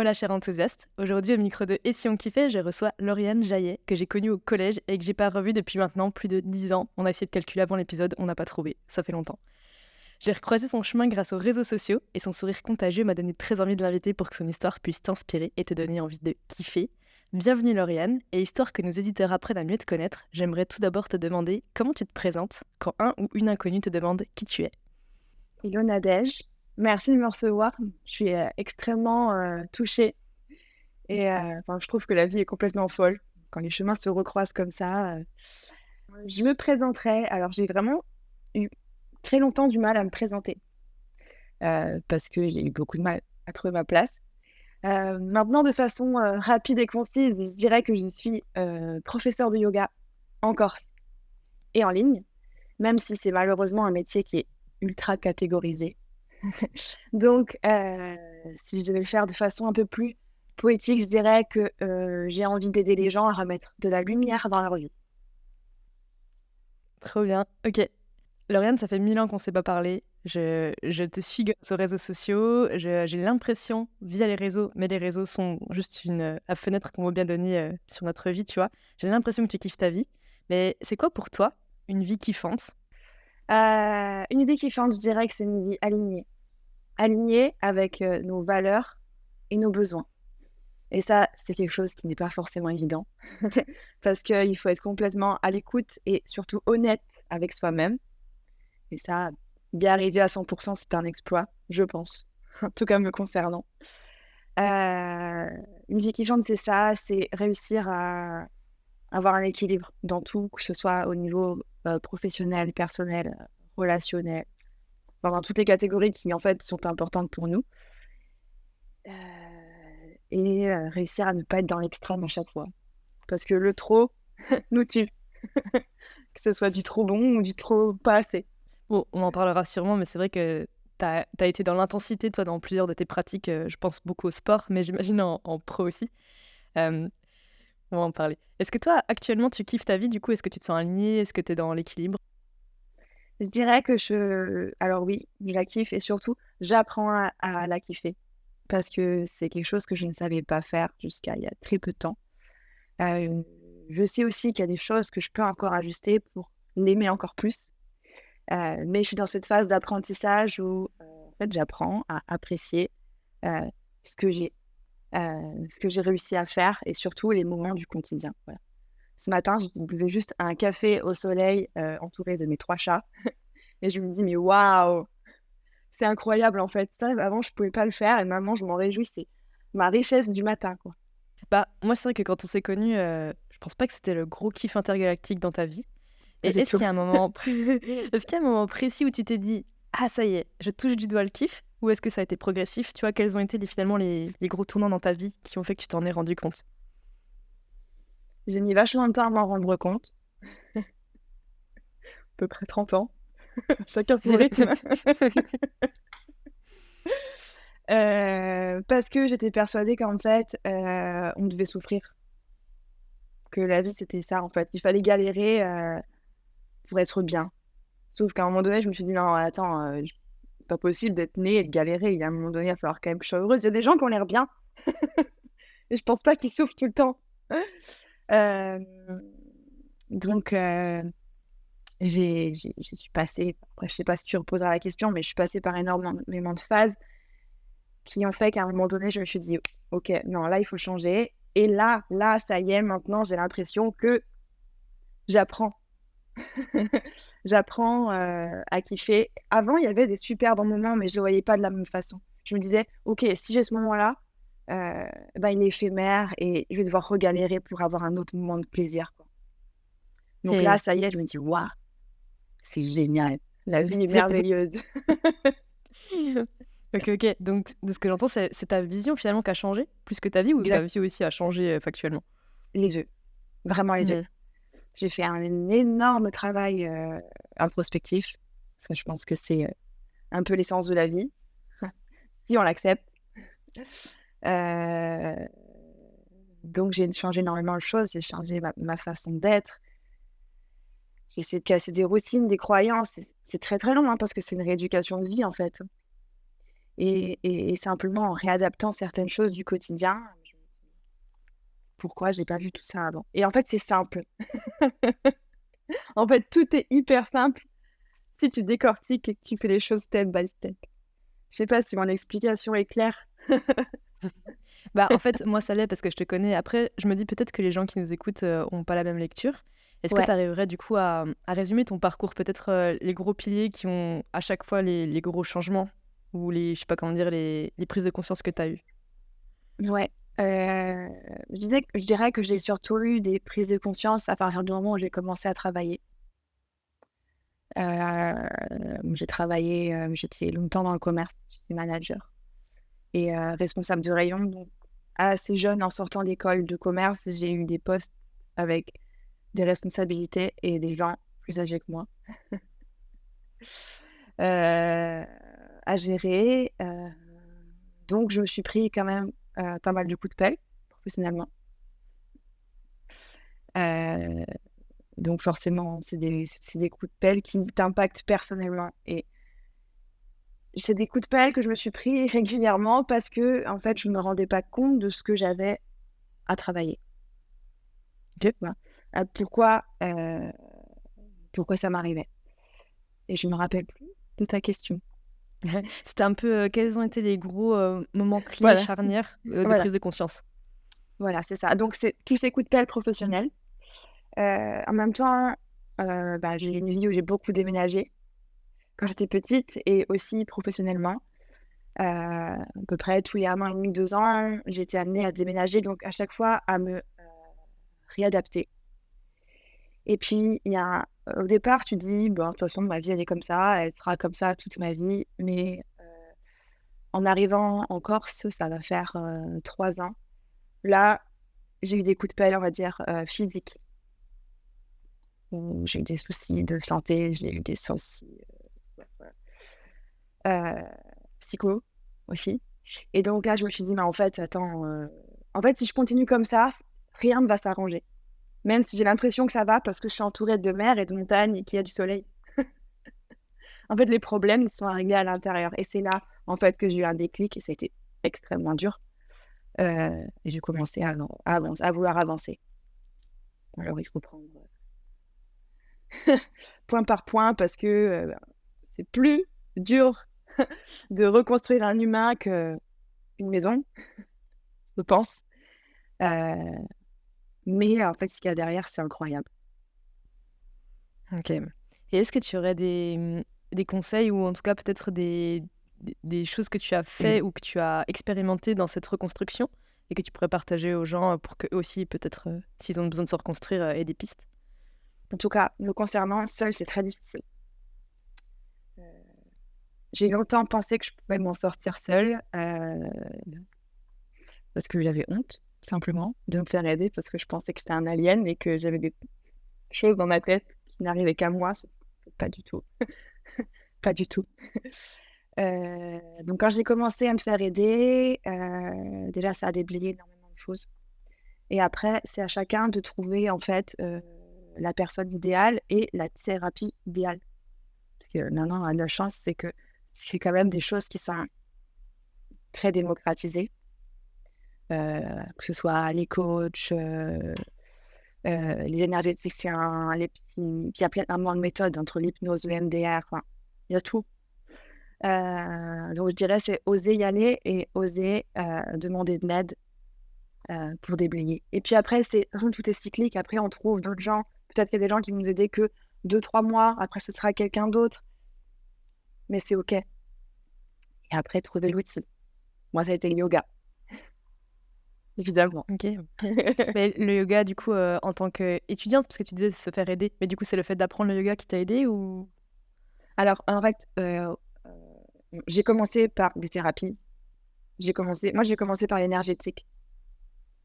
Hola chère enthousiaste, aujourd'hui au micro de Et si on kiffait, je reçois Lauriane Jaillet, que j'ai connue au collège et que j'ai pas revue depuis maintenant plus de 10 ans. On a essayé de calculer avant l'épisode, on n'a pas trouvé, ça fait longtemps. J'ai recroisé son chemin grâce aux réseaux sociaux et son sourire contagieux m'a donné très envie de l'inviter pour que son histoire puisse t'inspirer et te donner envie de kiffer. Bienvenue Lauriane, et histoire que nos éditeurs apprennent à mieux te connaître, j'aimerais tout d'abord te demander comment tu te présentes quand un ou une inconnue te demande qui tu es. Hello Nadège, merci de me recevoir. Je suis extrêmement touchée et je trouve que la vie est complètement folle quand les chemins se recroisent comme ça. Je me présenterai. Alors j'ai vraiment eu très longtemps du mal à me présenter parce que j'ai eu beaucoup de mal à trouver ma place. Maintenant, de façon rapide et concise, je dirais que je suis professeure de yoga en Corse et en ligne, même si c'est malheureusement un métier qui est ultra catégorisé. Donc, si je devais le faire de façon un peu plus poétique, je dirais que, j'ai envie d'aider les gens à remettre de la lumière dans leur vie. Trop bien, ok. Lauriane, ça fait 1000 ans qu'on ne s'est pas parlé. Je te suis grâce aux réseaux sociaux. J'ai l'impression, via les réseaux, mais les réseaux sont juste la fenêtre qu'on veut bien donner sur notre vie, tu vois. J'ai l'impression que tu kiffes ta vie. Mais c'est quoi pour toi une vie kiffante? Une vie kiffante, je dirais que c'est une vie alignée. Alignée avec, nos valeurs et nos besoins et ça, c'est quelque chose qui n'est pas forcément évident parce qu'il faut être complètement à l'écoute et surtout honnête avec soi-même et ça, y arriver à 100 c'est un exploit, je pense, en tout cas me concernant. Une vie kiffante, c'est ça, c'est réussir à avoir un équilibre dans tout, que ce soit au niveau, professionnel, personnel, relationnel, dans toutes les catégories qui, en fait, sont importantes pour nous. Et réussir à ne pas être dans l'extrême à chaque fois. Parce que le trop nous tue, que ce soit du trop bon ou du trop pas assez. Bon, on en parlera sûrement, mais c'est vrai que t'as été dans l'intensité, toi, dans plusieurs de tes pratiques. Je pense beaucoup au sport, mais j'imagine en pro aussi. Euh, on va en parler. Est-ce que toi, actuellement, tu kiffes ta vie? Du coup, est-ce que tu te sens alignée? Est-ce que tu es dans l'équilibre? Je dirais que alors oui, je la kiffe et surtout, j'apprends à la kiffer parce que c'est quelque chose que je ne savais pas faire jusqu'à il y a très peu de temps. Heu, je sais aussi qu'il y a des choses que je peux encore ajuster pour l'aimer encore plus, mais je suis dans cette phase d'apprentissage où, en fait, j'apprends à apprécier, heu, ce que j'ai, ce que j'ai réussi à faire et surtout les moments du quotidien, voilà. Ce matin, je buvais juste un café au soleil, entourée de mes 3 chats et je me dis: «Mais waouh, c'est incroyable, en fait». Ça, avant, je pouvais pas le faire et maintenant, je m'en réjouis. C'est ma richesse du matin, quoi. Bah, moi, c'est vrai que quand on s'est connus, je pense pas que c'était le gros kiff intergalactique dans ta vie. Pas Et du est-ce tout. qu'il y a un moment est-ce qu'il y a un moment précis où tu t'es dit: «Ah ça y est, je touche du doigt le kiff» ou est-ce que ça a été progressif? Tu vois, quels ont été finalement les gros tournants dans ta vie qui ont fait que tu t'en es rendu compte? J'ai mis vachement de temps à m'en rendre compte, à peu près 30 ans, chacun son rythme. Parce que j'étais persuadée qu'en fait, on devait souffrir, que la vie, c'était ça, en fait. Il fallait galérer, pour être bien. Sauf qu'à un moment donné, je me suis dit: «Non, attends, pas possible d'être née et de galérer. Il y a un moment donné, il va falloir quand même que je sois heureuse». Il y a des gens qui ont l'air bien et je pense pas qu'ils souffrent tout le temps. Hem, donc je suis passée après je sais pas si tu reposeras la question, mais je suis passée par énormément de phases qui ont fait qu'à un moment donné, je me suis dit: «OK, non, là, il faut changer» et là, ça y est, maintenant, j'ai l'impression que j'apprends. J'apprends, à kiffer. Avant, il y avait des super bons moments, mais je le voyais pas de la même façon. Je me disais: «OK, si j'ai ce moment-là, il est éphémère et je vais devoir regalérer pour avoir un autre moment de plaisir, quoi». Donc là, Et ça y est, je me dis: «Waouh, c'est génial, la vie est merveilleuse». OK, OK. Donc de ce que j'entends, c'est ta vision finalement qui a changé plus que ta vie ou ta Exact, vie aussi a changé, factuellement? les 2, vraiment les 2. Mmh. J'ai fait un énorme travail, introspectif. Ça, je pense que c'est, un peu l'essence de la vie, si on l'accepte. Heu, donc j'ai changé énormément de choses, j'ai changé ma façon d'être. J'ai essayé de casser des routines, des croyances. C'est très, très long, hein, parce que c'est une rééducation de vie, en fait. et simplement en réadaptant certaines choses du quotidien, je me dis: «Pourquoi j'ai pas vu tout ça avant?» Et en fait, c'est simple. En fait, tout est hyper simple si tu décortiques et que tu fais les choses step by step. Je sais pas si mon explication est claire? Bah, en fait, moi, ça l'est parce que je te connais. Après, je me dis peut-être que les gens qui nous écoutent, ont pas la même lecture. Est-ce que Ouais, tu arriverais du coup à résumer ton parcours? Peut-être, les gros piliers qui ont à chaque fois les gros changements ou les je sais pas comment dire, les prises de conscience que tu as eues? ouais. Je dirais que j'ai surtout eu des prises de conscience à partir du moment où j'ai commencé à travailler. J'ai travaillé, j'étais longtemps dans le commerce, j'étais manager et responsable de rayon, donc assez jeune en sortant d'école de commerce, j'ai eu des postes avec des responsabilités et des gens plus âgés que moi, à gérer, donc je me suis pris quand même, pas mal de coups de pelle, professionnellement. Heu, donc forcément, c'est des coups de pelle qui t'impactent personnellement et c'est des coups de pelle que je me suis pris régulièrement parce que en fait, je ne me rendais pas compte de ce que j'avais à travailler. OK. Tu vois? Pourquoi ça m'arrivait et je me rappelle plus de ta question. C'était un peu, quels ont été les gros, moments clés, Voilà, charnières, de voilà, prise de conscience? voilà, c'est ça. Donc c'est tous ces coups de pelle professionnels. En même temps, bah, j'ai eu une vie où j'ai beaucoup déménagé quand j'étais petite et aussi professionnellement. À peu près tous les 1 an et demi, 2 ans, j'ai été amenée à déménager, donc à chaque fois à me réadapter. Et puis il y a au départ, tu dis: «Ben, de toute façon, ma vie, elle est comme ça, elle sera comme ça toute ma vie». Mais en arrivant en Corse, ça va faire, 3 ans. Là, j'ai eu des coups de pelle, on va dire, physiques, où j'ai eu des soucis de santé, j'ai eu des soucis, ouais, psycho aussi. Et donc là, je me suis dit: «Mais en fait, attends, en fait, si je continue comme ça, rien ne va s'arranger». Même si j'ai l'impression que ça va parce que je suis entourée de mer et de montagnes et qu'il y a du soleil. En fait, les problèmes, ils sont à régler à l'intérieur et c'est là, en fait, que j'ai eu un déclic et ça a été extrêmement dur, et j'ai commencé à vouloir avancer. Alors il faut prendre, point par point parce que, c'est plus dur de reconstruire un humain qu'une maison, je pense, heu, mais en fait, ce qu'il y a derrière, c'est incroyable. OK. Et est-ce que tu aurais des conseils ou en tout cas peut-être des choses que tu as fait ou que tu as expérimenté dans cette reconstruction et que tu pourrais partager aux gens, pour qu'eux aussi peut-être, s'ils ont besoin de se reconstruire, aient des pistes? En tout cas, me concernant, seule, c'est très difficile. J'ai longtemps pensé que je pouvais m'en sortir seule, parce que j'avais honte, simplement, de me faire aider parce que je pensais que j'étais un alien et que j'avais des choses dans ma tête qui n'arrivaient qu'à moi, sauf que pas du tout, pas du tout. Donc quand j'ai commencé à me faire aider, déjà ça a déblayé énormément de choses et après c'est à chacun de trouver en fait, la personne idéale et la thérapie idéale. Parce que maintenant on a de la chance, c'est que c'est quand même des choses qui sont très démocratisées, que ce soit les coachs, les énergéticiens, les psys, puis il y a plein de méthodes entre l'hypnose, le MDR, enfin, il y a tout. Donc je dirais c'est oser y aller et oser, demander de l'aide, pour déblayer et puis après c'est tout est cyclique. Après on trouve d'autres gens. Peut-être qu'il y a des gens qui vont nous aider que 2 3 mois, après ce sera quelqu'un d'autre, mais c'est OK et après trouver l'outil. Moi ça a été le yoga, évidemment. OK. Mais le yoga du coup, en tant qu'étudiante, parce que tu disais se faire aider, mais du coup c'est le fait d'apprendre le yoga qui t'a aidée ou? Alors en fait, j'ai commencé par des thérapies. J'ai commencé par l'énergétique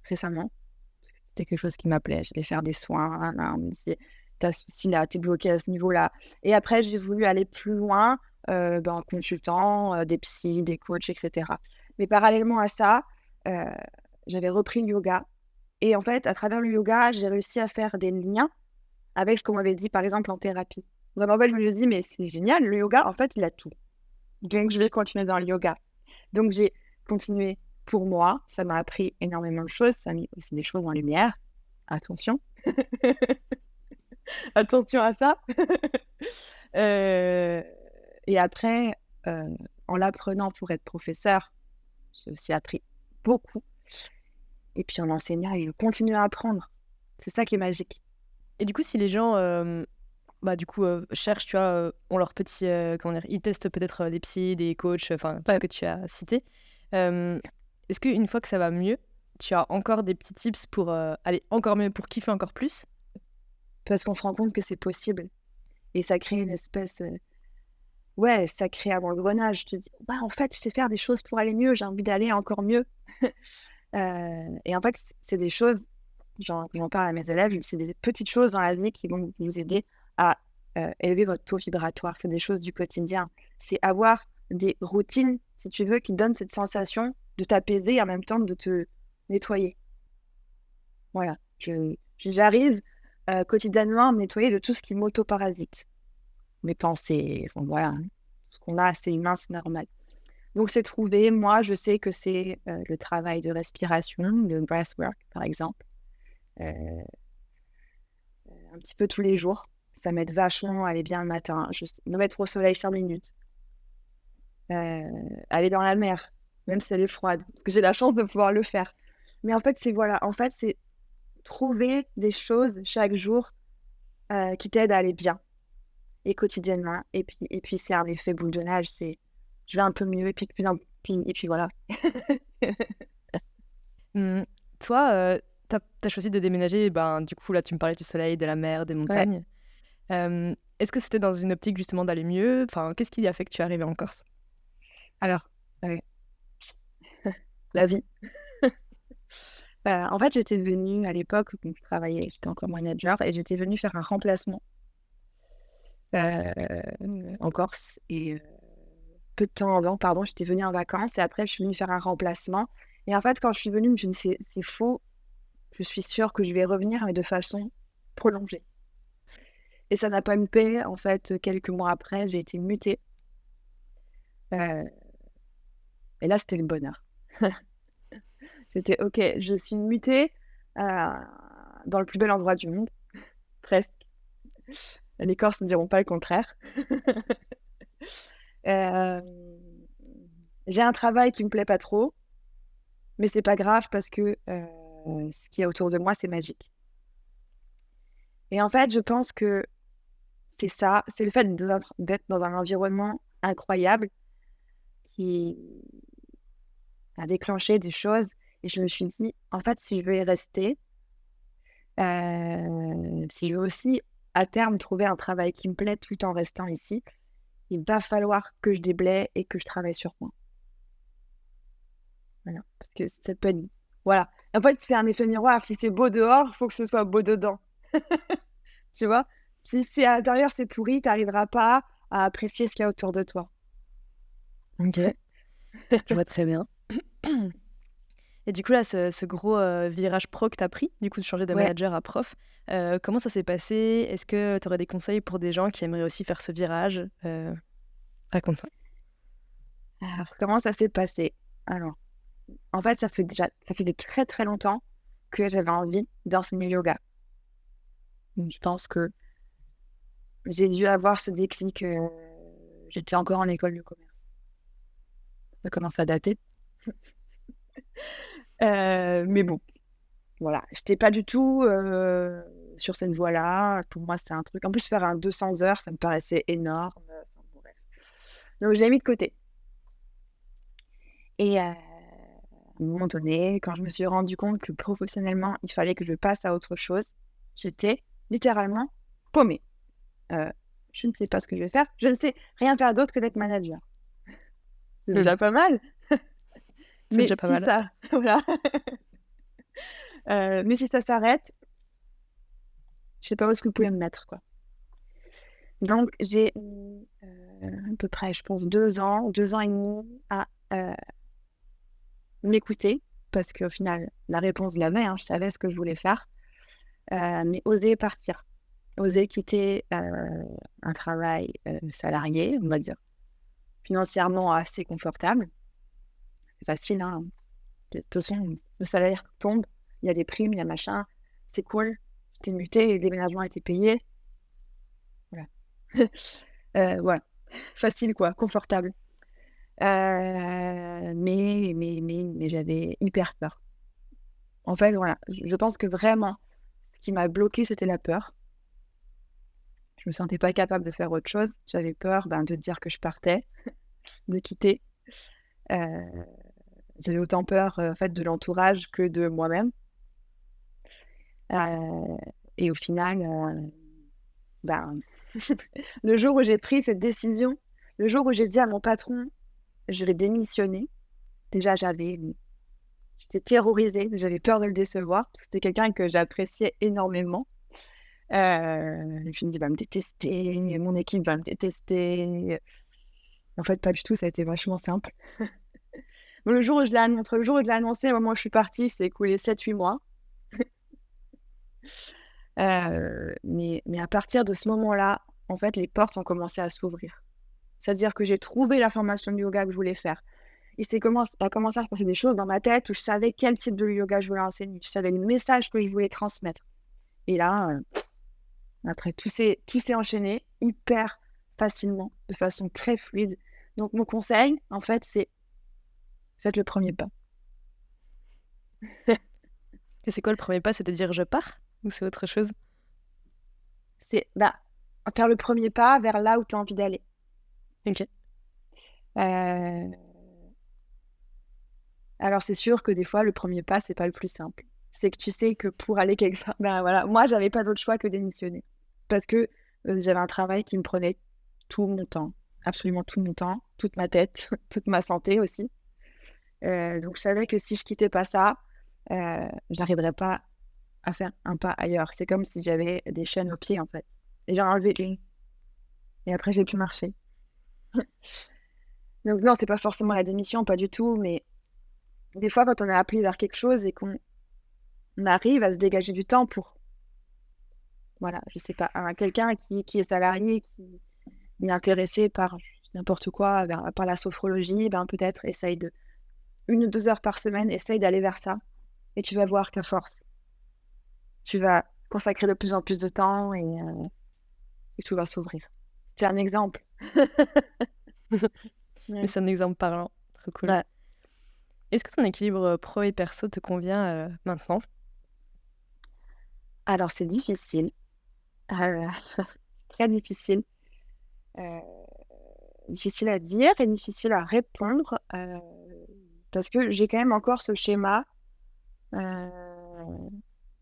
récemment, parce que c'était quelque chose qui m'appelait. J'allais faire des soins, là, on me disait: «Tu as ceci là, tu es bloqué à ce niveau-là» et après j'ai voulu aller plus loin, en consultant, des psys, des coachs et cetera. Mais parallèlement à ça, heu, j'avais repris le yoga et en fait, à travers le yoga, j'ai réussi à faire des liens avec ce qu'on m'avait dit, par exemple, en thérapie. Donc en fait, je me suis dit: «Mais c'est génial, le yoga, en fait, il a tout. Donc je vais continuer dans le yoga» Donc, j'ai continué pour moi. Ça m'a appris énormément de choses. Ça a mis aussi des choses en lumière. Attention. Attention à ça. Heu et après, heu, en l'apprenant pour être professeur, j'ai aussi appris beaucoup et puis en enseignant, je continue à apprendre. C'est ça qui est magique. Et du coup, si les gens, du coup, cherchent, tu vois, ont leur petit, comment dire? Ils testent peut-être, des psys, des coachs, enfin tout ce Ouais, que tu as cité. Hem, Est-ce qu'une fois que ça va mieux, tu as encore des petits tips pour, aller encore mieux, pour kiffer encore plus? parce qu'on se rend compte que c'est possible et ça crée une espèce, ouais, ça crée un engrenage. Tu te dis: «Bah, en fait, je sais faire des choses pour aller mieux, j'ai envie d'aller encore mieux». Et en fait, c'est des choses, j'en parle à mes élèves, c'est des petites choses dans la vie qui vont vous aider à, élever votre taux vibratoire. C'est des choses du quotidien. C'est avoir des routines, si tu veux, qui donnent cette sensation de t'apaiser et en même temps de te nettoyer. Voilà, j'arrive, quotidiennement à me nettoyer de tout ce qui m'auto-parasite. Mes pensées, enfin voilà, hein, ce qu'on a, c'est humain, c'est normal. Donc c'est trouvé, moi je sais que c'est, le travail de respiration, le breathwork par exemple, heu, un petit peu tous les jours. Ça m'aide vachement à aller bien le matin, juste me mettre au soleil 5 minutes, aller dans la mer, même si elle est froide, parce que j'ai la chance de pouvoir le faire. Mais en fait, c'est voilà, en fait, c'est trouver des choses chaque jour, qui t'aident à aller bien et quotidiennement et puis c'est un effet boule de neige, c'est je vais un peu mieux et puis de plus en puis voilà. Mmh, toi, tu as choisi de déménager, ben, du coup, là, tu me parlais du soleil, de la mer, des Ouais, montagnes. Est-ce que c'était dans une optique justement d'aller mieux? Enfin, qu'est-ce qui a fait que tu es arrivée en Corse? alors, heu, la vie. En fait, j'étais venue à l'époque où je travaillais, j'étais encore manager et j'étais venue faire un remplacement, en Corse et peu de temps avant, pardon, j'étais venue en vacances et après je suis venue faire un remplacement et en fait, quand je suis venue, je me suis dit: «C'est faux, je suis sûre que je vais revenir, mais de façon prolongée» et ça n'a pas eu paix. En fait, quelques mois après, j'ai été mutée, heu et là, c'était le bonheur. J'étais: «OK, je suis mutée, heu, dans le plus bel endroit du monde», presque. Les Corses ne diront pas le contraire. Hem, j'ai un travail qui me plaît pas trop, mais c'est pas grave parce que, ce qu'il y a autour de moi, c'est magique et en fait, je pense que c'est ça, c'est le fait d'être dans un environnement incroyable qui a déclenché des choses et je me suis dit: «En fait, si je veux y rester, si je veux aussi à terme trouver un travail qui me plaît tout en restant ici, il va falloir que je déblaye et que je travaille sur moi». Voilà, parce que ça peut être voilà. En fait, c'est un effet miroir. Si c'est beau dehors, il faut que ce soit beau dedans. Tu vois? Si c'est à l'intérieur, c'est pourri, tu arriveras pas à apprécier ce qu'il y a autour de toi. OK, je vois très bien. Et du coup, là, ce gros, virage pro que tu as pris, du coup, de changer de Ouais, manager à prof, comment ça s'est passé? Est-ce que tu aurais des conseils pour des gens qui aimeraient aussi faire ce virage? Raconte-moi. alors comment ça s'est passé? Alors, en fait, ça faisait très, très longtemps que j'avais envie d'enseigner le yoga. Donc je pense que j'ai dû avoir ce déclic, j'étais encore en école de commerce. Ça commence à dater. Mais bon, voilà, j'étais pas du tout, sur cette voie-là. Pour moi, c'était un truc en plus faire un 200 heures, ça me paraissait énorme, enfin bon bref. Donc j'ai mis de côté et à un moment donné, quand je me suis rendu compte que professionnellement, il fallait que je passe à autre chose, j'étais littéralement paumée. Heu, je ne sais pas ce que je vais faire, je ne sais rien faire d'autre que d'être manager. C'est Mmh. déjà pas mal, C'est mais déjà pas si mal. ça voilà, mais si ça s'arrête, je sais pas où est-ce que vous pouvez me mettre, quoi. Donc j'ai mis, à peu près, je pense 2 ans et demi à, m'écouter parce qu'au final, la réponse, je l'avais, hein, je savais ce que je voulais faire, mais oser partir, oser quitter, un travail, salarié, on va dire, financièrement assez confortable c'est facile, hein. De toute façon, le salaire tombe, il y a des primes, il y a machin, c'est cool. J'étais mutée, les déménagements étaient payés. Voilà. Voilà, facile quoi, confortable. Mais j'avais hyper peur. En fait, voilà, je pense que vraiment, ce qui m'a bloquée, c'était la peur. Je me sentais pas capable de faire autre chose. J'avais peur, de dire que je partais, de quitter. Heu, J'avais autant peur, en fait, de l'entourage que de moi-même. Heu et au final, ben, le jour où j'ai pris cette décision, le jour où j'ai dit à mon patron: «Je vais démissionner», déjà j'étais terrorisée, j'avais peur de le décevoir parce que c'était quelqu'un que j'appréciais énormément. Je me suis dit: «Il va me détester, mon équipe va me détester». En fait, pas du tout, ça a été vachement simple. Bon, entre le jour où je l'ai annoncé et au moment où je suis partie, il s'est écoulé 7-8 mois. Mais à partir de ce moment-là, en fait, les portes ont commencé à s'ouvrir. C'est-à-dire que j'ai trouvé la formation de yoga que je voulais faire. A commencé à se passer des choses dans ma tête où je savais quel type de yoga je voulais enseigner. Je savais le message que je voulais transmettre. Et là, après tout s'est enchaîné hyper facilement, de façon très fluide. Donc mon conseil, en fait, c'est faites le premier pas. Et c'est quoi le premier pas? C'est de dire: «Je pars» ou c'est autre chose? C'est, faire le premier pas vers là où tu as envie d'aller. OK. Heu, alors c'est sûr que des fois, le premier pas, c'est pas le plus simple. C'est que tu sais que pour aller quelque part, voilà, moi, j'avais pas d'autre choix que démissionner. Parce que, j'avais un travail qui me prenait tout mon temps, absolument tout mon temps, toute ma tête, toute ma santé aussi. Donc je savais que si je quittais pas ça, j'arriverais pas à faire un pas ailleurs. C'est comme si j'avais des chaînes aux pieds, en fait, et j'en ai enlevé une et après j'ai pu marcher. Donc non, c'est pas forcément la démission, pas du tout, mais des fois, quand on est appelé vers quelque chose et qu'on arrive à se dégager du temps pour, voilà, je sais pas, quelqu'un qui est salarié, qui est intéressé par n'importe quoi, par la sophrologie, peut-être essaye de 1 ou 2 heures par semaine, essaye d'aller vers ça et tu vas voir qu'à force, tu vas consacrer de plus en plus de temps et tout va s'ouvrir. C'est un exemple. Mais Ouais. c'est un exemple parlant, trop cool. Ouais. Est-ce que ton équilibre, pro et perso te convient, maintenant? Alors c'est difficile, heu, très difficile, heu, difficile à dire et difficile à répondre, parce que j'ai quand même encore ce schéma, heu,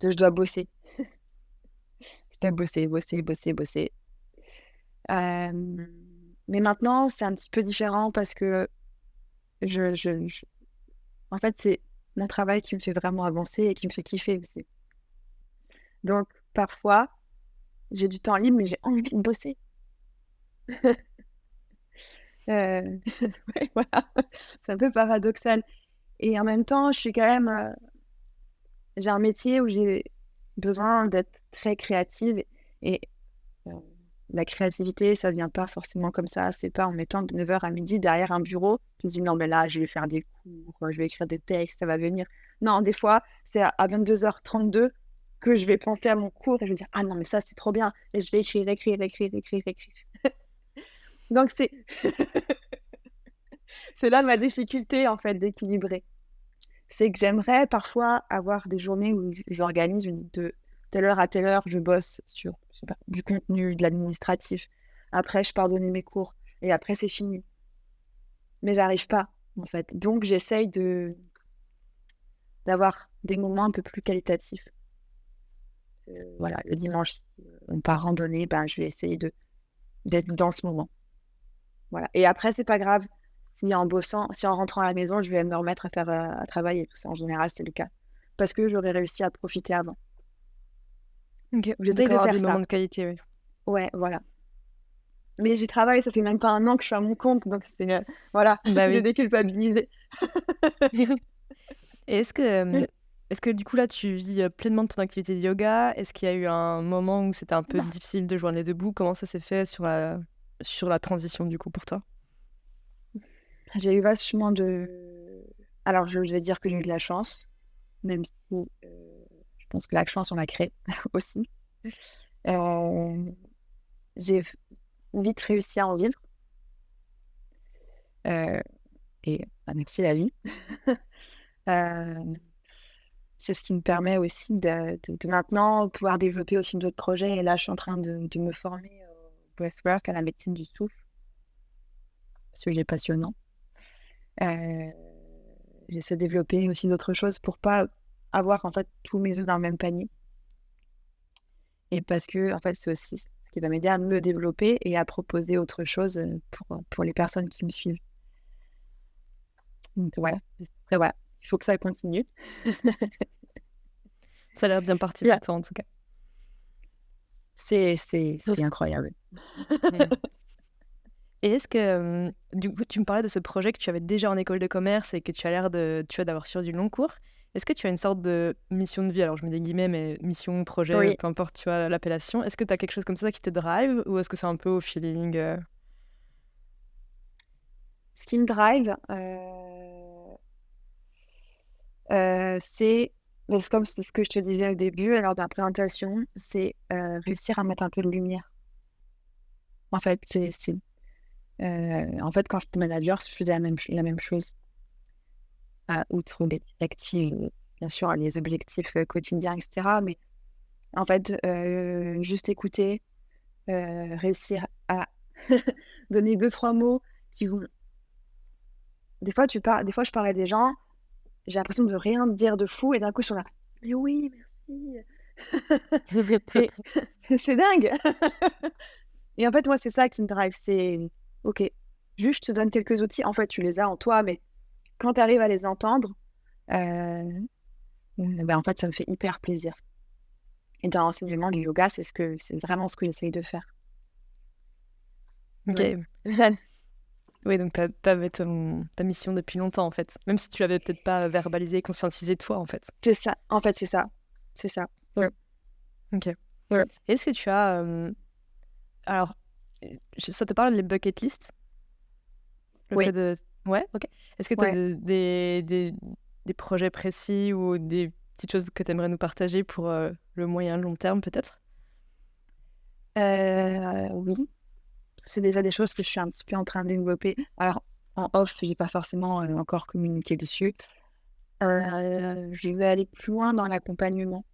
de je dois bosser. Je dois bosser, bosser, bosser, bosser. Hem, mais maintenant, c'est un petit peu différent parce que je en fait, c'est mon travail qui me fait vraiment avancer et qui me fait kiffer aussi. Donc parfois, j'ai du temps libre, mais j'ai envie de bosser. Ouais, voilà, c'est un peu paradoxal et en même temps, je suis quand même, j'ai un métier où j'ai besoin d'être très créative et heu, la créativité, ça vient pas forcément comme ça. C'est pas en mettant de 9 heures à midi derrière un bureau, tu te dis: «Non mais là, je vais faire des cours, je vais écrire des textes, ça va venir». Non, des fois, c'est à 22h32 que je vais penser à mon cours et je vais dire: «Ah non mais ça, c'est trop bien» et je vais écrire, écrire, écrire, écrire, écrire. Donc c'est là ma difficulté en fait d'équilibrer. C'est que j'aimerais parfois avoir des journées où j'organise de telle heure à telle heure, je bosse sur, je sais pas, du contenu, de l'administratif. Après, je pars donner mes cours et après, c'est fini. Mais j'arrive pas, en fait. Donc, j'essaye d'avoir des moments un peu plus qualitatifs. Voilà, le dimanche, si, on part randonner, je vais essayer d'être dans ce moment. Voilà. Et après, c'est pas grave si en rentrant à la maison, je vais me remettre à faire, à travailler et tout ça. En général, c'est le cas. Parce que j'aurais réussi à profiter avant. OK, J'essaye donc de avoir faire des ça. moments de qualité, oui. Ouais, voilà. Mais j'y travaille, ça fait même pas 1 an que je suis à mon compte, donc voilà, Bah j'essaie de oui. déculpabiliser. Et est-ce que du coup là tu vis, pleinement de ton activité de yoga? Est-ce qu'il y a eu un moment où c'était un peu difficile de joindre les 2 bouts? Comment ça s'est fait sur la transition du coup pour toi? J'ai eu vachement de Alors, je vais dire que j'ai eu de la chance, même si je pense que la chance, on la crée aussi. Euh, j'ai vite réussi à en vivre. euh, et bah, merci la vie. Euh, c'est ce qui me permet aussi de maintenant pouvoir développer aussi d'autres projets. Et là, je suis en train de me former au breathwork, à la médecine du souffle, sujet passionnant. Euh, J'essaie de développer aussi d'autres choses pour pas avoir en fait tous mes œufs dans le même panier. Et parce que en fait, c'est aussi ce qui va m'aider à me développer et à proposer autre chose pour les personnes qui me suivent. Donc ouais, après, voilà, il faut que ça continue. Ça a l'air bien parti Yeah. pour toi, en tout cas. C'est incroyable. Mm. Et est-ce que, du coup, tu me parlais de ce projet que tu avais déjà en école de commerce et que tu as l'air d'avoir sur du long cours. Est-ce que tu as une sorte de mission de vie? Alors, je mets des guillemets, mais mission, projet, Oui, peu importe, tu vois, l'appellation. Est-ce que tu as quelque chose comme ça qui te drive ou est-ce que c'est un peu au feeling ce qui me drive, c'est mais c'est comme c'est ce que je te disais au début lors de la présentation, c'est réussir à mettre un peu de lumière. En fait, en fait, quand j'étais manager, je faisais la même chose. Outre les directives, bien sûr, les objectifs quotidiens, etc. Mais en fait, juste écouter, réussir à donner deux, trois mots qui vont. Des fois, je parlais à des gens, j'ai l'impression de rien dire de fou, et d'un coup, je suis là, mais oui, merci. Et c'est dingue. Et en fait, moi, c'est ça qui me drive. C'est, OK, juste je te donne quelques outils. En fait, tu les as en toi, mais quand tu arrives à les entendre, euh, ben, en fait, ça me fait hyper plaisir. Et dans l'enseignement du yoga, c'est vraiment ce que j'essaye de faire. Ok. Ouais. Oui, donc t'avais ta mission depuis longtemps, en fait. Même si tu l'avais peut-être pas verbalisé, conscientisé toi, en fait. C'est ça. En fait, c'est ça. C'est ça. Ouais. Ok. Ouais. Est-ce que tu as... alors, ça te parle les bucket list? Le Oui. fait de... Ouais, ok. Est-ce que tu as Ouais. des projets précis ou des petites choses que tu aimerais nous partager pour le moyen long terme, peut-être? Oui. C'est déjà des choses que je suis un petit peu en train de développer. Alors, en off, je n'ai pas forcément encore communiqué dessus. Je vais aller plus loin dans l'accompagnement.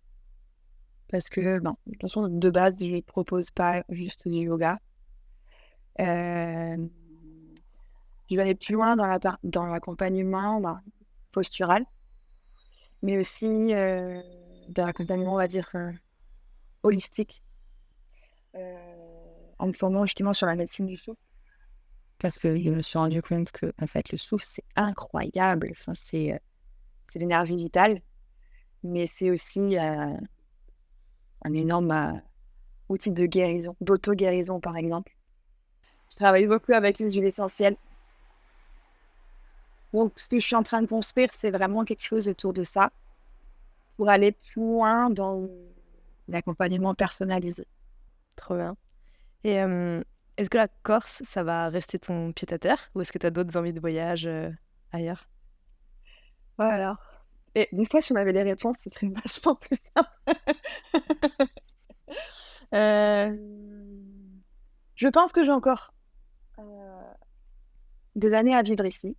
Parce que, bon, de toute façon, de base, je ne propose pas juste du yoga. Euh, je vais aller plus loin dans l'accompagnement postural, mais aussi dans l'accompagnement, on va dire, holistique, en me formant justement sur la médecine du souffle. Parce que je me suis rendu compte que en fait, le souffle, c'est incroyable. Enfin, c'est l'énergie vitale, mais c'est aussi un énorme outil de guérison, d'auto-guérison, par exemple. Je travaille beaucoup avec les huiles essentielles. Donc, ce que je suis en train de construire, c'est vraiment quelque chose autour de ça pour aller plus loin dans l'accompagnement personnalisé. Trop bien. Et est-ce que la Corse, ça va rester ton pied-à-terre ou est-ce que tu as d'autres envies de voyage ailleurs? Voilà. Et des fois, si on avait les réponses, ce serait vachement plus simple. Euh, je pense que j'ai encore des années à vivre ici.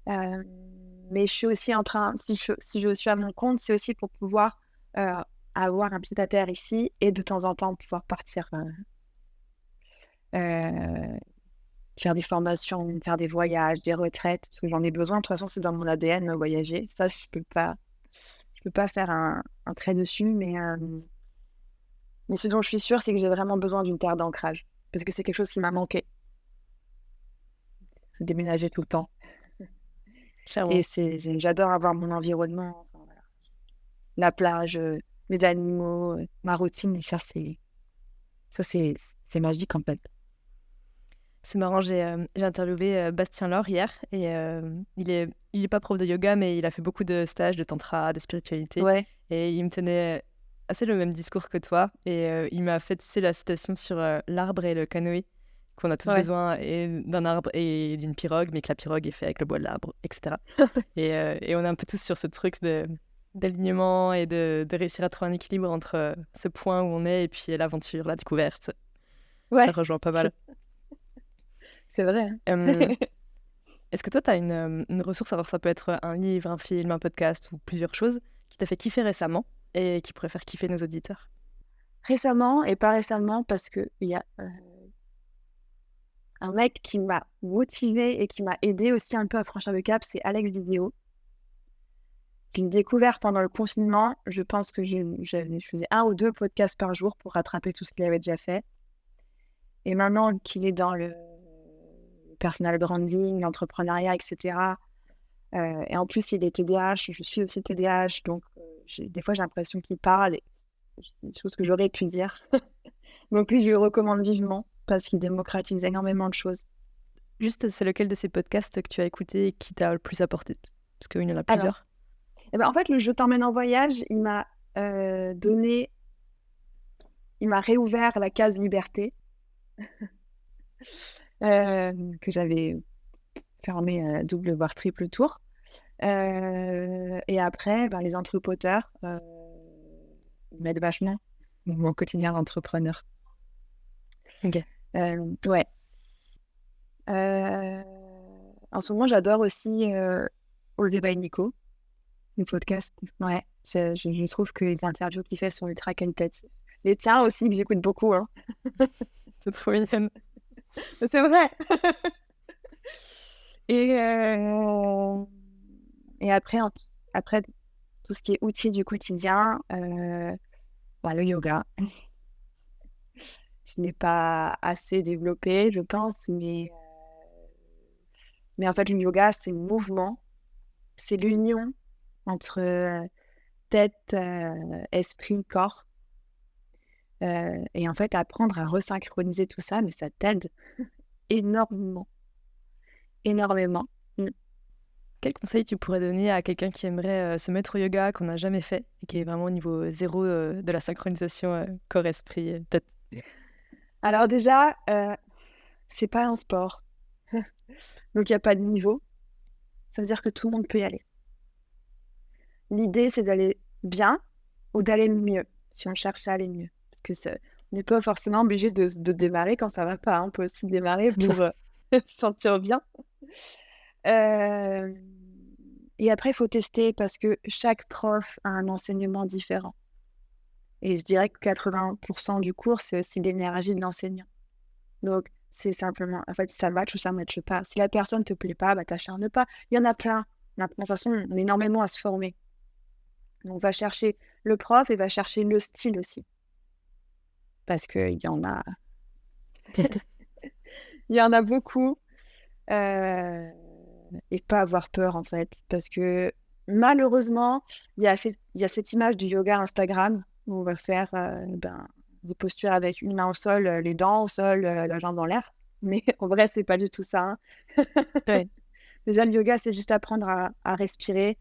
Mais je suis aussi en train, si je suis à mon compte, c'est aussi pour pouvoir avoir un pied-à-terre ici et de temps en temps pouvoir partir faire des formations, faire des voyages, des retraites, parce que j'en ai besoin. De toute façon, c'est dans mon ADN, voyager. Ça, je peux pas faire un trait dessus, mais ce dont je suis sûre, c'est que j'ai vraiment besoin d'une terre d'ancrage, parce que c'est quelque chose qui m'a manqué, déménager tout le temps. Clairement. Et j'adore avoir mon environnement, enfin, voilà. La plage, mes animaux, ma routine, et ça, c'est magique en fait. C'est marrant, j'ai interviewé Bastien Laure hier et il est pas prof de yoga, mais il a fait beaucoup de stages de tantra, de spiritualité Ouais, et il me tenait assez le même discours que toi et il m'a fait, tu sais, la citation sur l'arbre et le canoë qu'on a tous Ouais. besoin et d'un arbre et d'une pirogue, mais que la pirogue est faite avec le bois de l'arbre, etc. Et on est un peu tous sur ce truc d'alignement et de réussir à trouver un équilibre entre ce point où on est et puis l'aventure, la découverte. Ça Ouais, rejoint pas mal. c'est vrai, hein. Euh, Est-ce que toi, tu as une ressource, alors ça peut être un livre, un film, un podcast ou plusieurs choses, qui t'a fait kiffer récemment et qui pourrait faire kiffer nos auditeurs? Récemment et pas récemment parce qu'il y a, un mec qui m'a motivée et qui m'a aidée aussi un peu à franchir le cap, c'est Alex Visio. Je l'ai découvert pendant le confinement. Je pense que je faisais 1 ou 2 podcasts par jour pour rattraper tout ce qu'il avait déjà fait et maintenant qu'il est dans le personal branding, l'entrepreneuriat et cetera, et en plus il est TDAH, je suis aussi TDAH donc des fois j'ai l'impression qu'il parle et c'est des choses que j'aurais pu dire. Donc lui, je le recommande vivement parce qu'il démocratise énormément de choses. Juste, c'est lequel de ces podcasts que tu as écouté et qui t'a le plus apporté? Parce qu'il y en a Alors, plusieurs. en fait, le «Je t'emmène en voyage», donné il m'a réouvert la case liberté, que j'avais fermée, double voire triple tour. Et après, ben, les entrepoteurs, m'aident vachement dans mon quotidien d'entrepreneur. Ok. Ouais. Heu, En ce moment, j'adore aussi, Osez by Nico, le podcast. Ouais, je trouve que les interviews qu'il fait sont ultra qualitatives. Les tiens aussi, que j'écoute beaucoup, hein. C'est trop mignonne. C'est vrai. Et après tout ce qui est outils du quotidien, bah, le yoga. Je n'ai pas assez développé, je pense, mais en fait, le yoga, c'est le mouvement, c'est l'union entre, tête, esprit, corps, et en fait, apprendre à resynchroniser tout ça, mais ça t'aide énormément, énormément. Mmh. Quel conseil tu pourrais donner à quelqu'un qui aimerait se mettre au yoga, qu'on n'a jamais fait et qui est vraiment au niveau zéro de la synchronisation corps-esprit, tête? Alors déjà, c'est pas un sport, donc il y a pas de niveau. Ça veut dire que tout le monde peut y aller. L'idée, c'est d'aller bien ou d'aller mieux, si on cherche à aller mieux. Parce que on n'est pas forcément obligé de démarrer quand ça va pas, hein. On peut aussi démarrer pour, se sentir bien. Hem Et après, il faut tester parce que chaque prof a un enseignement différent et je dirais que 80 du cours, c'est aussi l'énergie de l'enseignant. Donc c'est simplement en fait, ça match ou ça matche pas. Si la personne te plaît pas, bah, t'acharnes pas. Il y en a plein. Maintenant, de toute façon, on est énormément à se former. Donc va chercher le prof et va chercher le style aussi parce qu'il y en a il y en a beaucoup, heu et pas avoir peur, en fait. Parce que malheureusement, il y a cette image du yoga Instagram où on va faire, ben, des postures avec une main au sol, les dents au sol, la jambe en l'air. Mais en vrai, c'est pas du tout ça, hein. Ouais. Déjà, le yoga, c'est juste apprendre à respirer,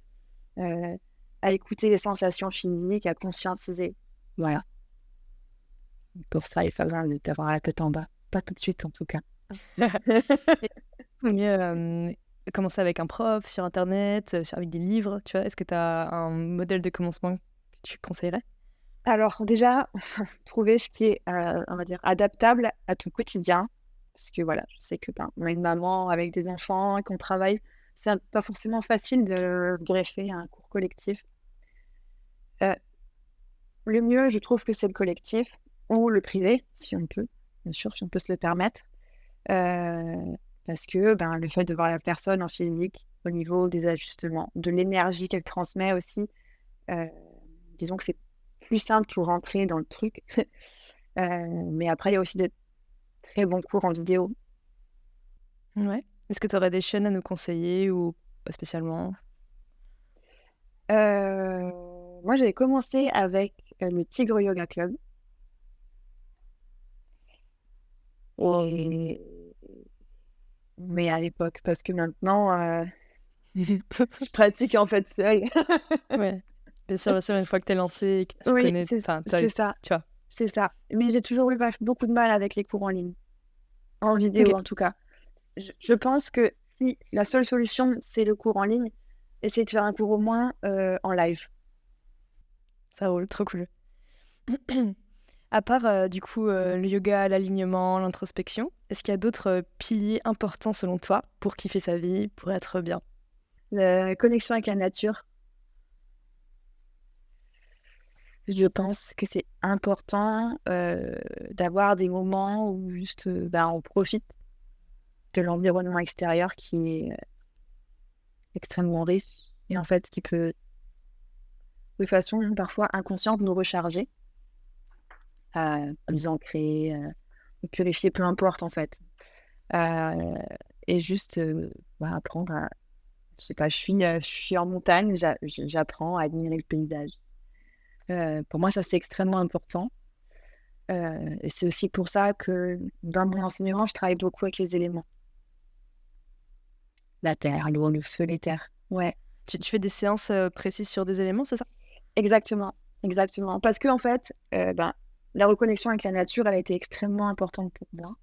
heu, à écouter les sensations physiques, à conscientiser. Voilà. Pour ça, il faut d'avoir la tête en bas. Pas tout de suite, en tout cas. Et vaut mieux commencer avec un prof sur internet, avec des livres, tu vois? Est-ce que tu as un modèle de commencement que tu conseillerais? Alors déjà, trouver ce qui est, on va dire adaptable à ton quotidien. Parce que voilà, je sais que, ben, on est une maman avec des enfants et qu'on travaille, c'est pas forcément facile de se greffer à un cours collectif. Heu, le mieux, je trouve que c'est le collectif ou le privé, si on peut, bien sûr, si on peut se le permettre. Parce que, ben, le fait de voir la personne en physique, au niveau des ajustements, de l'énergie qu'elle transmet aussi, heu, disons que c'est plus simple pour rentrer dans le truc. Mais après, il y a aussi des très bons cours en vidéo. Ouais. Est-ce que tu aurais des chaînes à nous conseiller ou pas spécialement? Moi, j'avais commencé avec, le Tigre Yoga Club et mais à l'époque, parce que maintenant, je pratique en fait seule. Ouais. Bien sûr, une fois que tu es lancé et que tu Oui, connais, enfin, c'est ça, tu vois? c'est ça. Mais j'ai toujours eu beaucoup de mal avec les cours en ligne. en vidéo Ok, en tout cas. Je pense que si la seule solution, c'est le cours en ligne, essayer de faire un cours au moins en live. ça roule, trop cool. À part du coup le yoga, l'alignement, l'introspection, est-ce qu'il y a d'autres piliers importants selon toi pour kiffer sa vie, pour être bien? La connexion avec la nature, je pense que c'est important d'avoir des moments où juste on profite de l'environnement extérieur qui est extrêmement riche et en fait qui peut de façon parfois inconsciente nous recharger, nous ancrer, nous purifier, peu importe en fait. Heu et juste, apprendre à je sais pas, je suis en montagne, j'apprends à admirer le paysage. Pour moi, ça, c'est extrêmement important, et c'est aussi pour ça que dans mon enseignement, je travaille beaucoup avec les éléments. La terre, l'eau, le feu, l'éther. Ouais, Tu fais des séances précises sur des éléments, c'est ça? exactement, exactement. Parce qu'en fait, la reconnexion avec la nature, elle a été extrêmement importante pour moi.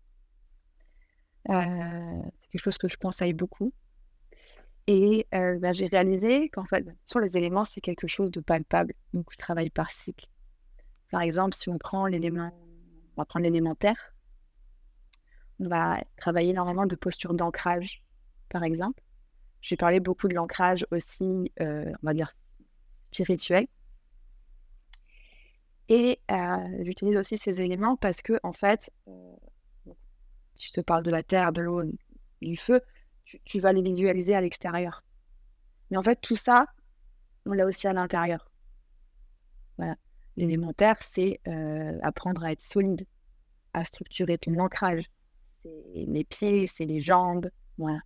C'est quelque chose que je conseille beaucoup et j'ai réalisé qu'en fait, sur les éléments, c'est quelque chose de palpable, donc je travaille par cycle. Par exemple, si on va prendre l'élément terre, on va travailler énormément de postures d'ancrage, par exemple. J'ai parlé beaucoup de l'ancrage aussi, on va dire spirituel et j'utilise aussi ces éléments parce que en fait, si je te parle de la terre, de l'eau, du feu, tu vas les visualiser à l'extérieur. Mais en fait, tout ça, on l'a aussi à l'intérieur. Voilà. L'élémentaire, c'est apprendre à être solide, à structurer ton ancrage. C'est les pieds, c'est les jambes, voilà.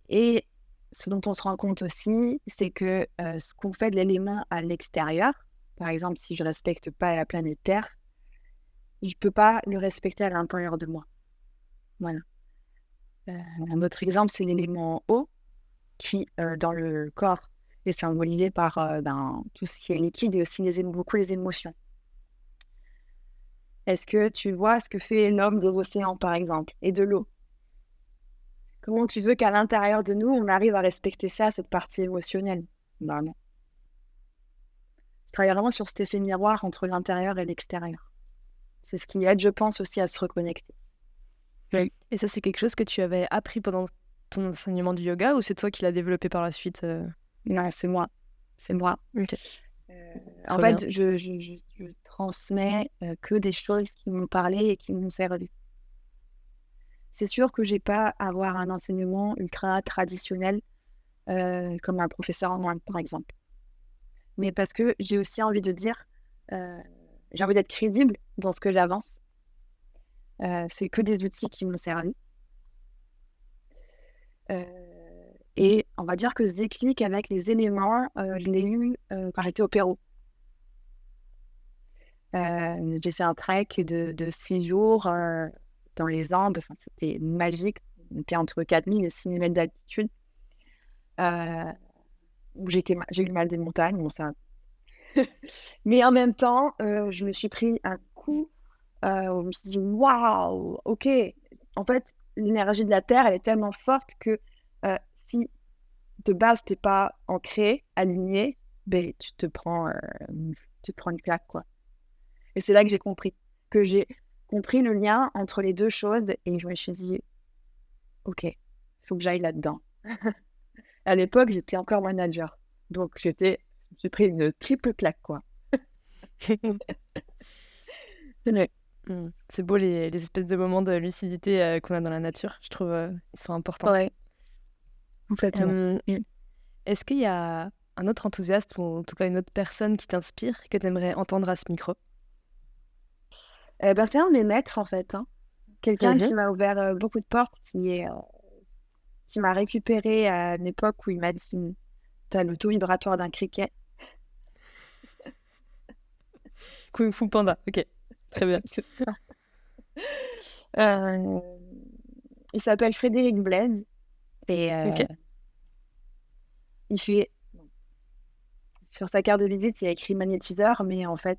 Et ce dont on se rend compte aussi, c'est que ce qu'on fait de l'élément à l'extérieur, par exemple, si je ne respecte pas la planète Terre, je ne peux pas le respecter à l'intérieur de moi. Voilà. Un autre exemple, c'est l'élément eau qui, dans le corps, est symbolisé par tout ce qui est liquide et aussi beaucoup les émotions. Est-ce que tu vois ce que fait l'homme des océans, par exemple, et de l'eau? Comment tu veux qu'à l'intérieur de nous, on arrive à respecter ça, cette partie émotionnelle? Bah non. Je travaille vraiment sur cet effet miroir entre l'intérieur et l'extérieur. C'est ce qui aide, je pense, aussi à se reconnecter. Oui. Et ça, c'est quelque chose que tu avais appris pendant ton enseignement du yoga ou c'est toi qui l'as développé par la suite? Non, c'est moi. C'est moi. OK, En trop bien. fait, je transmets que des choses qui m'ont parlé et qui m'ont servi. C'est sûr que j'ai pas à avoir un enseignement ultra traditionnel comme un professeur en Inde, par exemple. Mais parce que j'ai aussi envie de dire, heu, j'ai envie d'être crédible dans ce que j'avance. C'est que des outils qui m'ont servi. Heu et on va dire que ce déclic avec les éléments, je l'ai eu, quand j'étais au Pérou. J'ai fait un trek de 6 jours, dans les Andes, enfin, c'était magique. On était entre 4 000 et 6 000 mètres d'altitude, heu, où j'ai eu le mal des montagnes, bon ça mais en même temps, je me suis pris un coup, où je me suis dit: «Waouh, OK, en fait, l'énergie de la terre, elle est tellement forte que, si de base, tu es pas ancré, aligné, beh, tu te prends une claque, quoi». Et c'est là que j'ai compris le lien entre les 2 choses et je me suis dit: «OK, il faut que j'aille là-dedans». À l'époque, j'étais encore manager, donc je me suis pris une triple claque, quoi. Ouais, Mmh. C'est beau les espèces de moments de lucidité qu'on a dans la nature. Je trouve ils sont importants. ouais, complètement. Hem, Mmh. Est-ce qu'il y a un autre enthousiaste ou en tout cas une autre personne qui t'inspire, que tu aimerais entendre à ce micro? C'est un de mes maîtres, en fait, hein. Quelqu'un Mmh. qui m'a ouvert, beaucoup de portes, qui m'a récupérée à une époque où il m'a dit: «Tu as le taux vibratoire d'un criquet». Kung Fu Panda, OK, très bien. C'est ça. Heu, il s'appelle Frédéric Blaise et OK. il fait sur sa carte de visite, il y a écrit magnétiseur, mais en fait,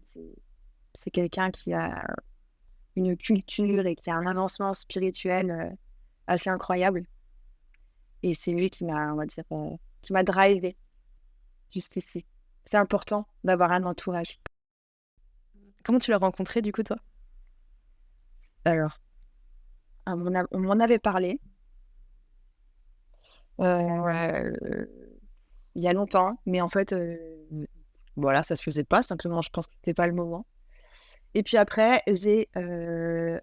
c'est quelqu'un qui a une culture et qui a un avancement spirituel assez incroyable. Et c'est lui qui m'a, on va dire, qui m'a drivé jusqu'ici. C'est important d'avoir un entourage. Comment tu l'as rencontré du coup, toi? Alors, on m'en avait parlé il y a longtemps, mais en fait, voilà, ça se faisait pas. Simplement, je pense que c'était pas le moment. Et puis après, j'ai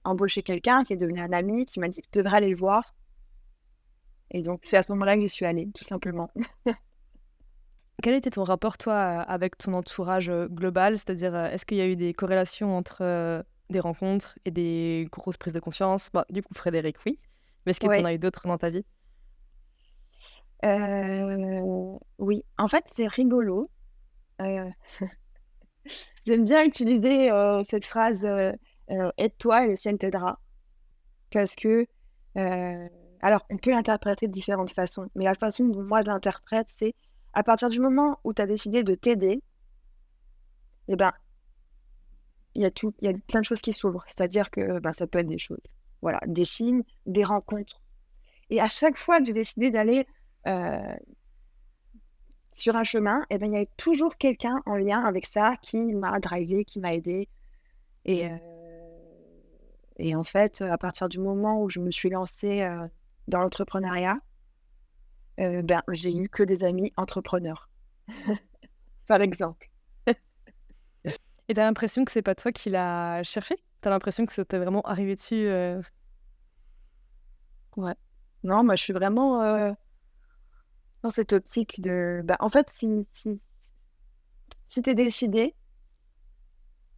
embauché quelqu'un qui est devenu un ami, qui m'a dit: «Tu devrais aller le voir». Et donc, c'est à ce moment-là que j'y suis allée, tout simplement. Quel était ton rapport, toi, avec ton entourage global? C'est-à-dire, est-ce qu'il y a eu des corrélations entre des rencontres et des grosses prises de conscience? Bah, du coup, Frédéric, oui. Mais est-ce que tu en Ouais, as eu d'autres dans ta vie? oui. En fait, c'est rigolo. Heu, J'aime bien utiliser cette phrase «Aide-toi et le ciel t'aidera». Parce que, alors, on peut l'interpréter de différentes façons, mais la façon dont moi je l'interprète, c'est à partir du moment où tu as décidé de t'aider, et ben, il y a plein de choses qui s'ouvrent. C'est-à-dire que, ben, ça peut être des choses, voilà, des signes, des rencontres. Et à chaque fois que j'ai décidé d'aller heu, sur un chemin, et ben, il y avait toujours quelqu'un en lien avec ça qui m'a drivé, qui m'a aidé. Et et en fait, à partir du moment où je me suis lancée dans l'entrepreneuriat, ben, j'ai eu que des amis entrepreneurs, par exemple. Et tu as l'impression que c'est pas toi qui l'as cherché? Tu as l'impression que ça t'est vraiment arrivé dessus, Ouais. Non, moi, je suis vraiment dans cette optique de, bah, en fait, si tu es décidé,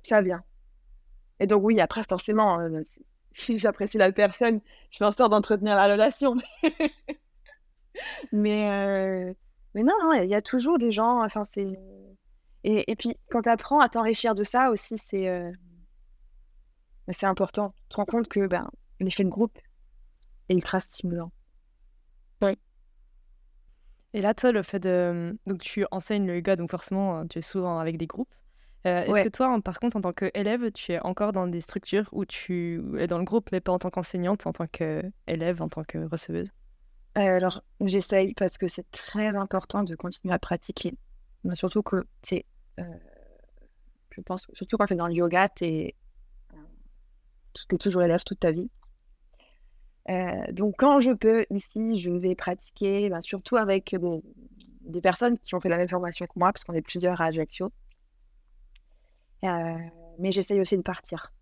ça vient. Et donc oui, après forcément, si j'apprécie la personne, je fais en sorte d'entretenir la relation. Mais non, non, il y a toujours des gens, enfin, c'est et puis quand tu apprends à t'enrichir de ça aussi, bah, c'est important. Tu te rends compte que, ben, l'effet de groupe est ultra stimulant. Oui. et là, toi, le fait de, donc tu enseignes le yoga, donc forcément, tu es souvent avec des groupes. Est-ce que Ouais. toi, par contre, en tant qu'élève, tu es encore dans des structures où tu es dans le groupe, mais pas en tant qu'enseignante, en tant qu'élève, en tant que receveuse? Alors j'essaye parce que c'est très important de continuer à pratiquer. Mais surtout que c'est, heu, je pense que surtout quand tu es dans le yoga, tu es toujours élève toute ta vie. Donc quand je peux ici, je vais pratiquer, ben, surtout avec des personnes qui ont fait la même formation que moi, parce qu'on est plusieurs à Ajaccio. Mais j'essaye aussi de partir.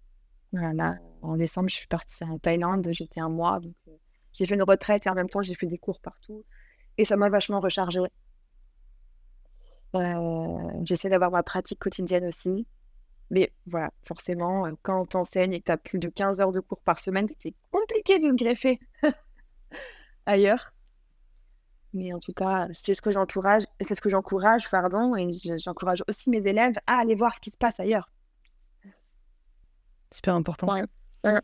Voilà, là, en décembre, je suis partie en Thaïlande, j'étais un mois, donc j'ai fait une retraite et en même temps, j'ai fait des cours partout et ça m'a vachement rechargée. J'essaie d'avoir ma pratique quotidienne aussi, mais voilà, forcément, quand tu enseignes et que tu as plus de 15 heures de cours par semaine, c'est compliqué de le greffer ailleurs. Mais en tout cas, c'est ce que j'encourage, pardon, et j'encourage aussi mes élèves à aller voir ce qui se passe ailleurs. Super important. Ouais. Heu,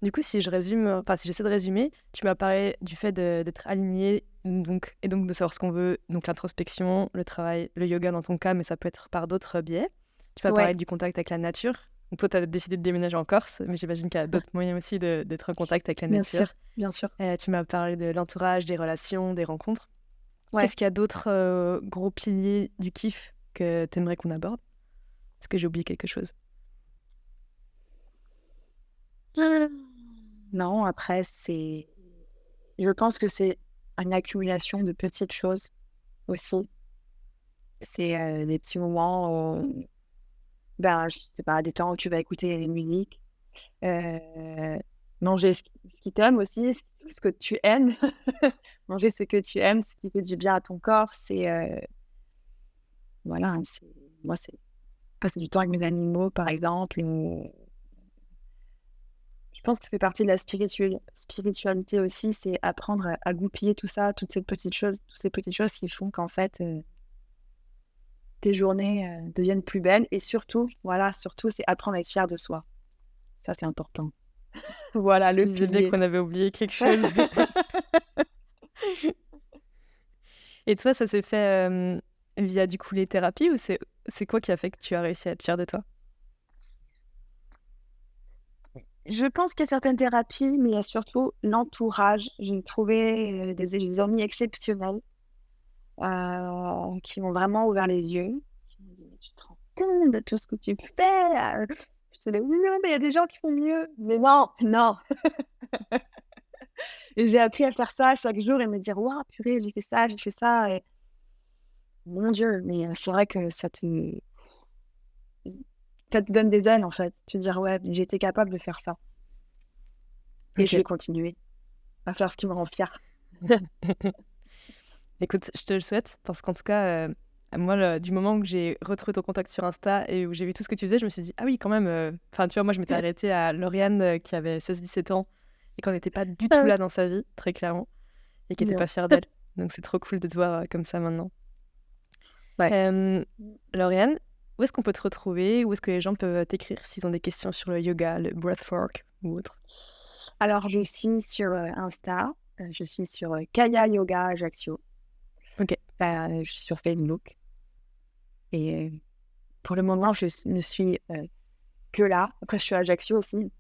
Du coup, si je résume, enfin, si j'essaie de résumer, tu m'as parlé du fait d'être aligné, donc et donc de savoir ce qu'on veut, donc l'introspection, le travail, le yoga dans ton cas, mais ça peut être par d'autres biais. Tu m'as ouais, parlé du contact avec la nature. Donc toi, tu as décidé de déménager en Corse, mais j'imagine qu'il y a d'autres moyens aussi d'être en contact avec la bien sûr, nature. bien sûr. Tu m'as parlé de l'entourage, des relations, des rencontres. Ouais. Est-ce qu'il y a d'autres, gros piliers du kiff que tu aimerais qu'on aborde? Est-ce que j'ai oublié quelque chose? Mmh. Non, après, je pense que c'est une accumulation de petites choses aussi. C'est des petits moments, ben, je sais pas, des temps où tu vas écouter des musiques, heu, manger ce qui t'aime aussi, ce que tu aimes. Manger ce que tu aimes, ce qui fait du bien à ton corps, voilà, hein, c'est passer du temps avec mes animaux, par exemple, je pense que ça fait partie de la spiritualité aussi, c'est apprendre à goupiller tout ça, toutes ces petites choses qui font qu'en fait, tes journées, deviennent plus belles et surtout, voilà, surtout, c'est apprendre à être fier de soi. Ça, c'est important. Voilà, Je le me disais bien pilier. qu'on avait oublié quelque chose. Et toi, ça s'est fait, via du coup les thérapies ou c'est quoi qui a fait que tu as réussi à être fière de toi? Je pense qu'il y a certaines thérapies, mais il y a surtout l'entourage. J'ai trouvé, des amis exceptionnels, qui m'ont vraiment ouvert les yeux, qui m'ont dit: «Mais tu te rends compte de tout ce que tu fais, Je te dis: «Oui, non, mais il y a des gens qui font mieux». Mais non, non, et j'ai appris à faire ça chaque jour et me dire: «Waouh, purée, j'ai fait ça» et mon Dieu, mais c'est vrai que ça te donne des ailes, en fait. Tu te dire: «Ouais, mais j'ai été capable de faire ça et je OK. vais continuer à faire ce qui me rend fière». Écoute, je te le souhaite parce qu'en tout cas, moi, du moment que j'ai retrouvé ton contact sur Insta et où j'ai vu tout ce que tu faisais, je me suis dit: «Ah oui, quand même», enfin, tu vois, moi, je m'étais arrêtée à Lauriane, qui avait 16-17 ans et qu'on n'était pas du tout Ah là dans sa vie, très clairement, et qui était non. pas fière d'elle. Donc c'est trop cool de te voir, comme ça maintenant. Ouais. Hem, Lauriane, où est-ce qu'on peut te retrouver? Où est-ce que les gens peuvent t'écrire s'ils ont des questions sur le yoga, le breathwork ou autre? Alors je suis sur, Insta, je suis sur, Kaya Yoga Ajaccio, OK. je suis sur Facebook et pour le moment ne suis, que là. Après je suis à Ajaccio aussi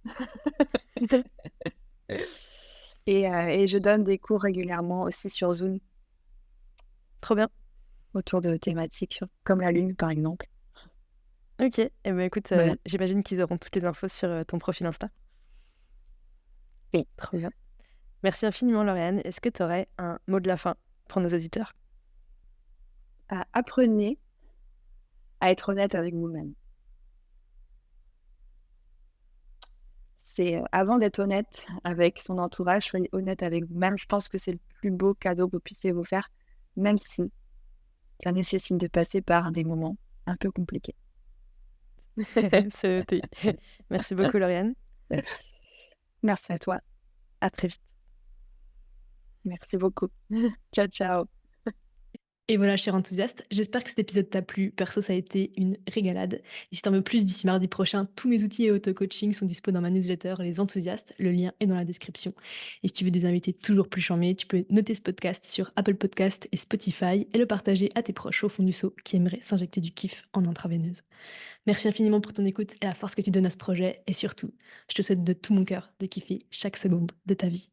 et je donne des cours régulièrement aussi sur Zoom Trop bien. autour de thématiques comme la lune, par exemple. OK, et ben, écoute, Voilà. j'imagine qu'ils auront toutes les infos sur, ton profil Insta. Oui. Trop bien. Merci infiniment, Lauriane. Est-ce que tu aurais un mot de la fin pour nos auditeurs? Apprenez à être honnête avec vous-même. C'est, avant d'être honnête avec son entourage, soyez honnête avec vous-même. Je pense que c'est le plus beau cadeau que vous puissiez vous faire, même si ça nécessite de passer par des moments un peu compliqués. C'est noté. Merci beaucoup, Lauriane. Merci à toi. À très vite. Merci beaucoup. Ciao, ciao. Et voilà, cher enthousiaste, j'espère que cet épisode t'a plu. Perso, ça a été une régalade. Et si t'en veux plus d'ici mardi prochain, tous mes outils et auto-coaching sont dispo dans ma newsletter Les Enthousiastes. Le lien est dans la description. Et si tu veux des invités toujours plus charmés, tu peux noter ce podcast sur Apple Podcast et Spotify et le partager à tes proches au fond du seau qui aimeraient s'injecter du kiff en intraveineuse. Merci infiniment pour ton écoute et la force que tu donnes à ce projet. Et surtout, je te souhaite de tout mon cœur de kiffer chaque seconde de ta vie.